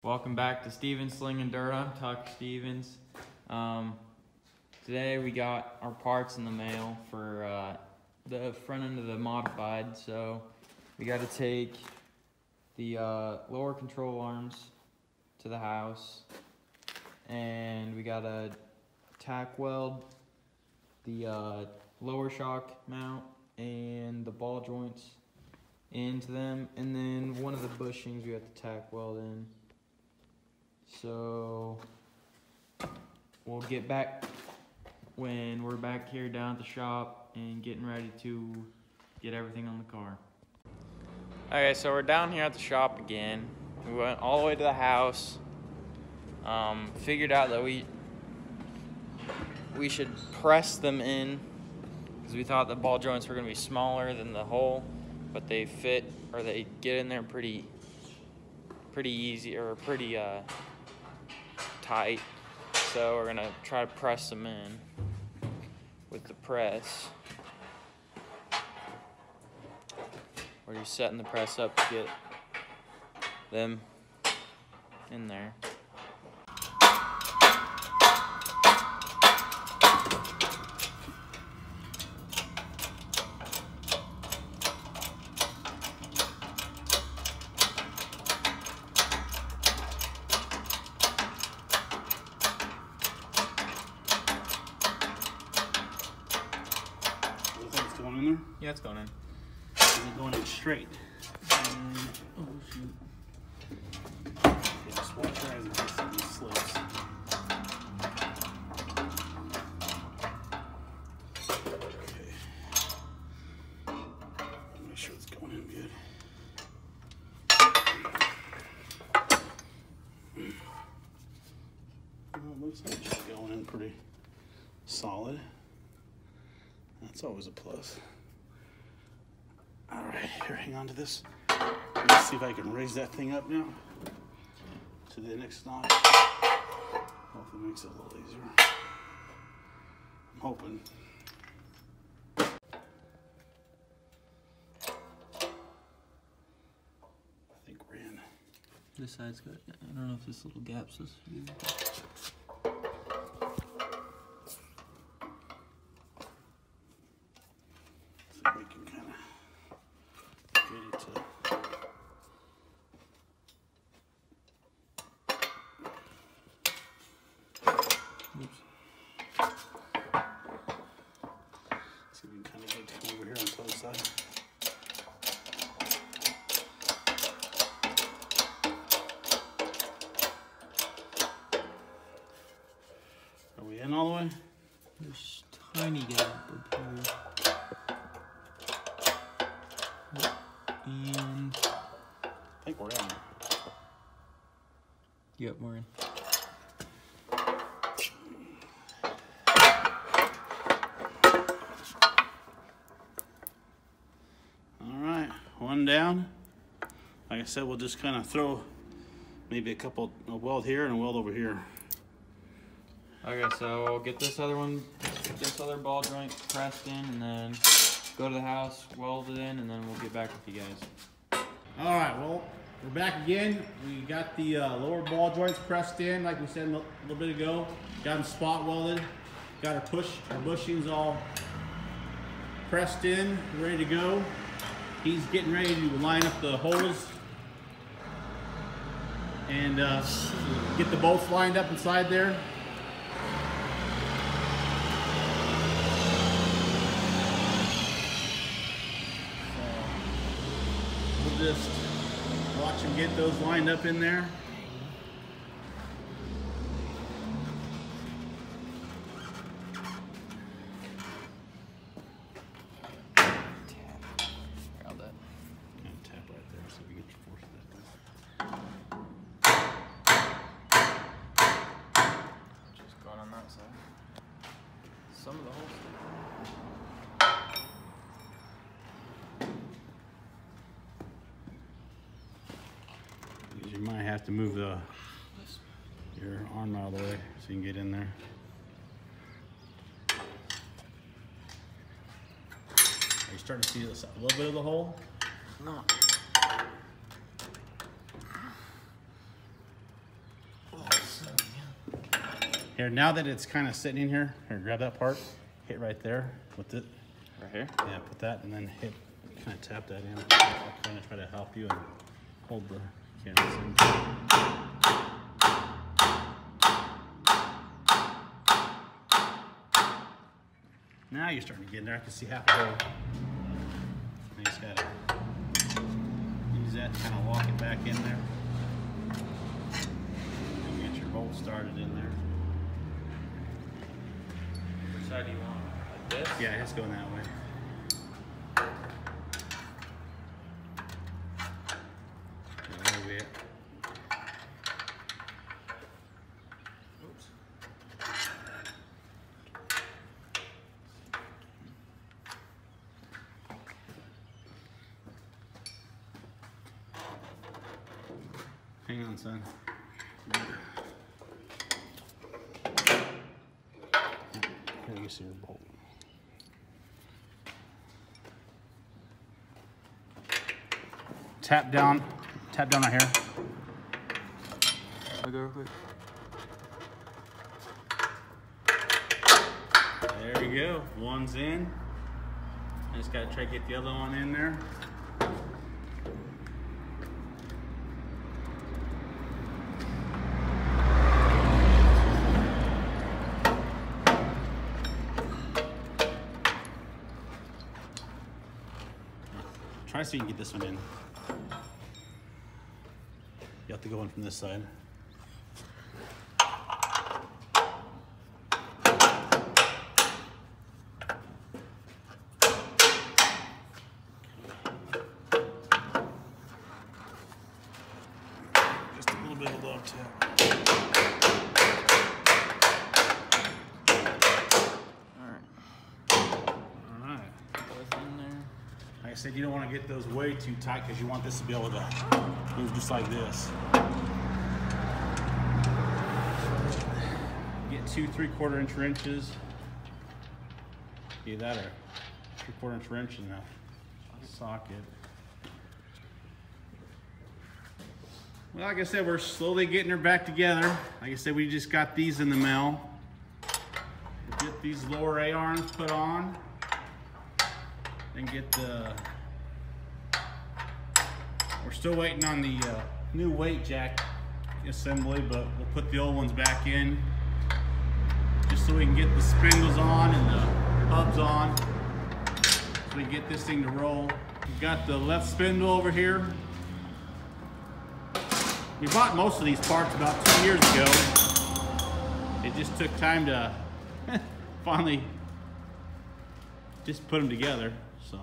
Welcome back to Stevens Slinging Dirt. I'm Tuck Stevens. Today we got our parts in the mail for the front end of the modified. So we got to take the lower control arms to the house, and we got to tack weld the lower shock mount and the ball joints into them, and then one of the bushings we have to tack weld in. So we'll get back when we're back here down at the shop and getting ready to get everything on the car. Okay, so we're down here at the shop again. We went all the way to the house. Figured out that we should press them in because we thought the ball joints were going to be smaller than the hole, but they fit, or they get in there pretty easy, or pretty tight. So we're gonna try to press them in with the press. We're just setting the press up to get them in there. Going in there? Yeah, it's going in. Is it going in straight? Oh shoot. Yeah, just watch your eyes in case something slips. Okay. Make sure it's going in good. Well, it looks like it's going in pretty solid. That's always a plus. All right, here, hang on to this. Let's see if I can raise that thing up now to the next notch. Hopefully it makes it a little easier. I'm hoping. I think we're in. This side's good. I don't know if this little gap's this. We can kind of get it to. Oops. See if we can kind of get it over here on the other side. Are we in all the way? There's a tiny gap up here. And I think we're in. yep, we're in. All right, one down. Like I said, we'll just kind of throw maybe a weld here and a weld over here. Okay, so we'll get this other ball joint pressed in, and then go to the house, weld it in, and then we'll get back with you guys. All right, well, we're back again. We got the lower ball joints pressed in, like we said a little bit ago. Got them spot welded. Got our bushings all pressed in, ready to go. He's getting ready to line up the holes and get the bolts lined up inside there. Just watch him get those lined up in there. Around that. Kind of tap right there so we get your force that. Just going on that side. Some of the holes. You might have to move your arm out of the way so you can get in there. Are you starting to see this, a little bit of the hole? No. Here, now that it's kind of sitting in here, grab that part, hit right there with it. Right here? Yeah, put that and then hit, kind of tap that in. I'll kind of try to help you and hold the canvas in. Now you're starting to get in there. I can see half a hole. You just gotta use that to kind of walk it back in there. And get your bolt started in there. Which side do you want? Like this? Yeah, it's going that way. That'll be it. Oops. Hang on, son. Here you see your bolt. Tap down right here. I'll go real quick. There we go. One's in. I just gotta try to get the other one in there. Try to see if you can get this one in. You have to go in from this side. Just a little bit of love tap. Like I said, you don't want to get those way too tight because you want this to be able to move just like this. Get 2 3/4 inch wrenches. Either that or 3/4 inch wrench in a socket. Well, like I said, we're slowly getting her back together. Like I said, we just got these in the mail. We'll get these lower A-arms put on. Then get the, we're still waiting on the new weight jack assembly, but we'll put the old ones back in just so we can get the spindles on and the hubs on so we can get this thing to roll. We've got the left spindle over here. We bought most of these parts about 2 years ago. It just took time to finally just put them together. So,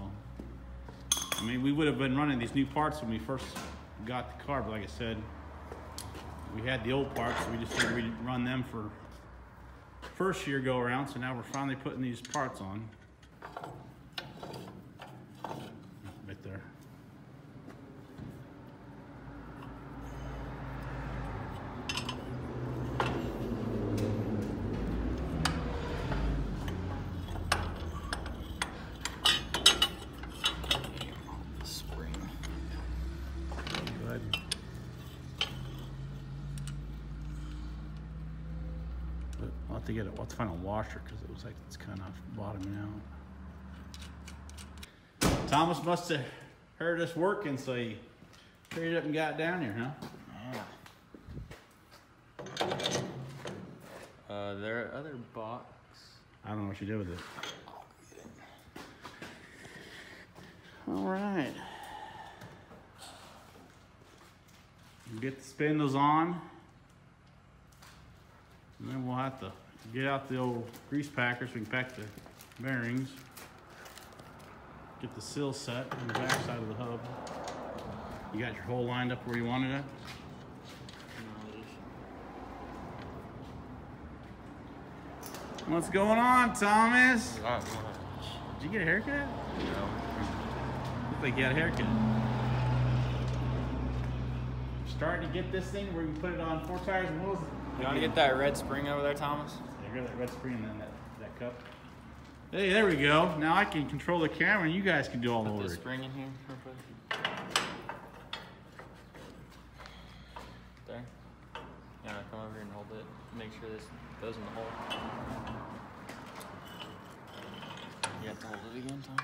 I mean, we would have been running these new parts when we first got the car, but like I said, we had the old parts, so we just figured we'd run them for first year go around, so now we're finally putting these parts on. Right there. I'll have to get it. We'll have to find a washer because it looks like it's kind of bottoming out. Thomas must have heard us working, so he hurried up and got down here, huh? Yeah. Their other box. I don't know what you did with it. All right. Get the spindles on. And then we'll have to get out the old grease packer so we can pack the bearings. Get the seal set on the back side of the hub. You got your hole lined up where you wanted it? What's going on, Thomas? Not much. Did you get a haircut? No. Looks like you got a haircut. Starting to get this thing where you can put it on 4 tires and wheels. You want to get that red spring over there, Thomas? Yeah, grab that red spring and then that cup. Hey, there we go. Now I can control the camera and you guys can do all the Put the work. spring in here real quick. There. You wanna come over here and hold it? Make sure this goes in the hole. You have to hold it again, Tom.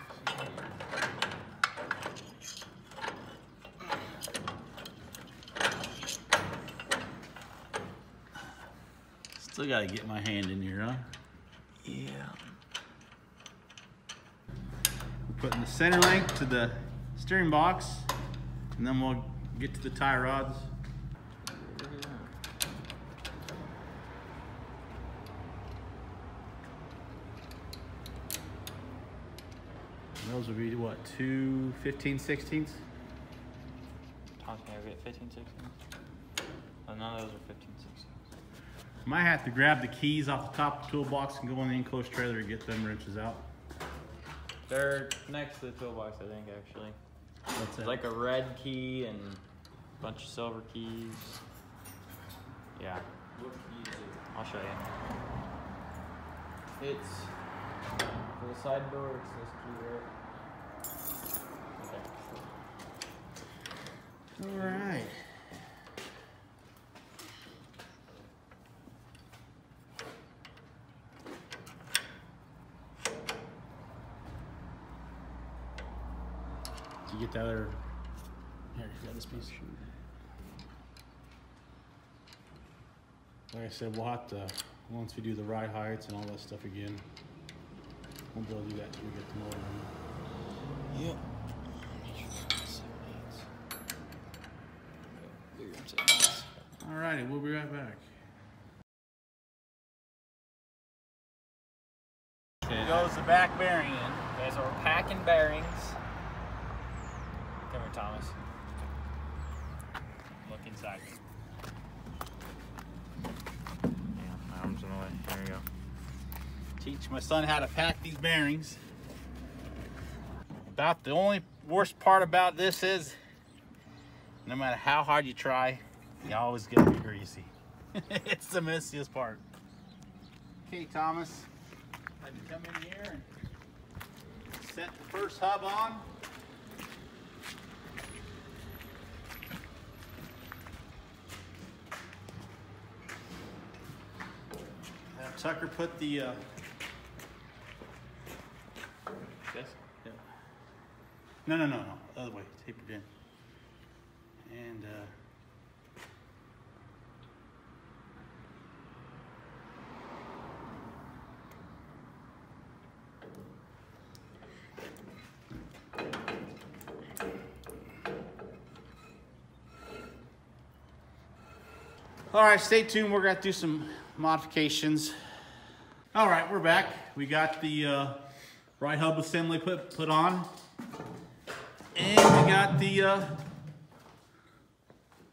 Still gotta get my hand in here, huh? Yeah. We're putting the center link to the steering box, and then we'll get to the tie rods. And those would be what, 2 15/16? Tom's gonna get 15, 16. Oh, none of those are 15, 16. Might have to grab the keys off the top of the toolbox and go in the enclosed trailer to get them wrenches out. They're next to the toolbox, I think, actually. What's There's like a red key and a bunch of silver keys. Yeah. I'll show you. It's for the side door, it's this key right. Okay. All right. Did you get the other? Here, you got this piece. Like I said, we'll have to, once we do the ride heights and all that stuff again, we'll be able to do that till we get the motor running. Yep. Alrighty, we'll be right back. Okay. Goes the back bearing in. Okay, so we're packing bearings. Come here, Thomas. Look inside. Yeah, my arm's in the way. There you go. Teach my son how to pack these bearings. About the only worst part about this is, no matter how hard you try, you always get to be greasy. It's the messiest part. Okay, Thomas, I can come in here and set the first hub on. Have Tucker put the This? yeah. No, the other way, tapered in. And all right, stay tuned. We're gonna do some modifications. All right, we're back. We got the right hub assembly put on, and we got the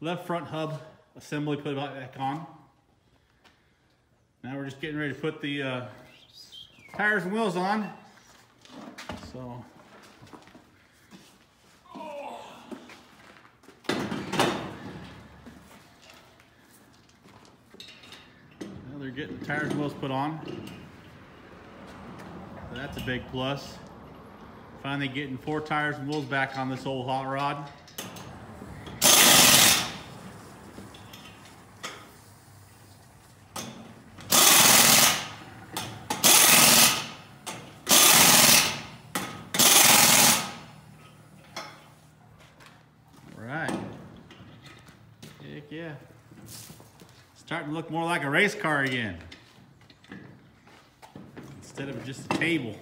left front hub assembly put back on. Now we're just getting ready to put the tires and wheels on. So. Now they're getting the tires and wheels put on. So that's a big plus. Finally getting 4 tires and wheels back on this old hot rod. All right. Heck yeah. Starting to look more like a race car again, instead of just a table.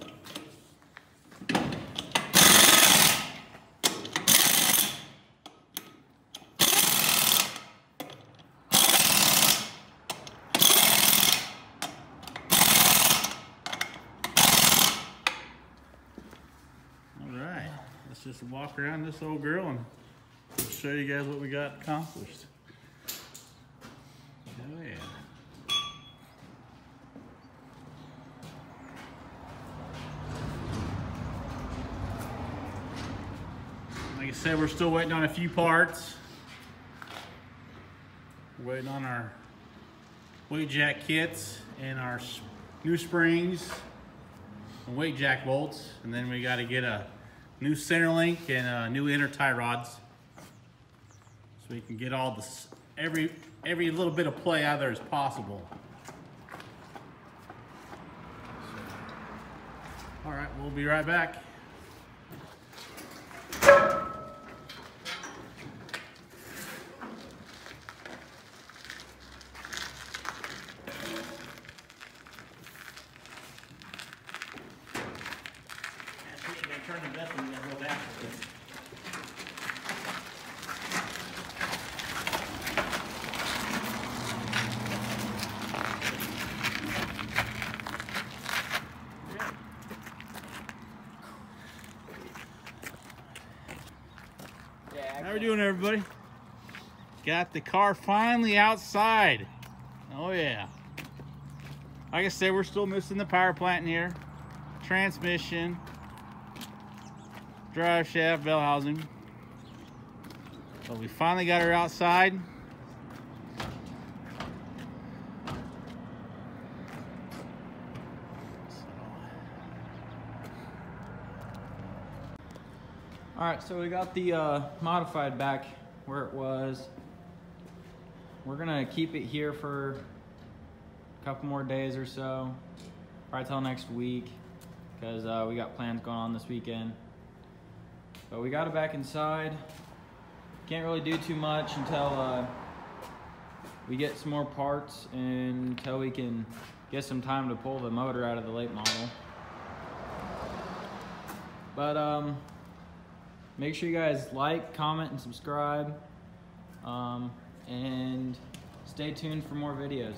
All right, let's just walk around this old girl and show you guys what we got accomplished. Oh yeah. Like I said, we're still waiting on a few parts. We're waiting on our weight jack kits and our new springs and weight jack bolts, and then we got to get a new center link and new inner tie rods, so we can get all this every little bit of play out of there is possible. All right, we'll be right back. Turn the vessel and then go back. How we doing, everybody? Got the car finally outside. Oh yeah. Like I said, we're still missing the power plant in here, transmission, drive shaft, bell housing. But we finally got her outside. Alright, so we got the modified back where it was. We're gonna keep it here for a couple more days or so, probably till next week, because we got plans going on this weekend. But we got it back inside. Can't really do too much until we get some more parts and until we can get some time to pull the motor out of the late model. But make sure you guys like, comment, and subscribe. And stay tuned for more videos.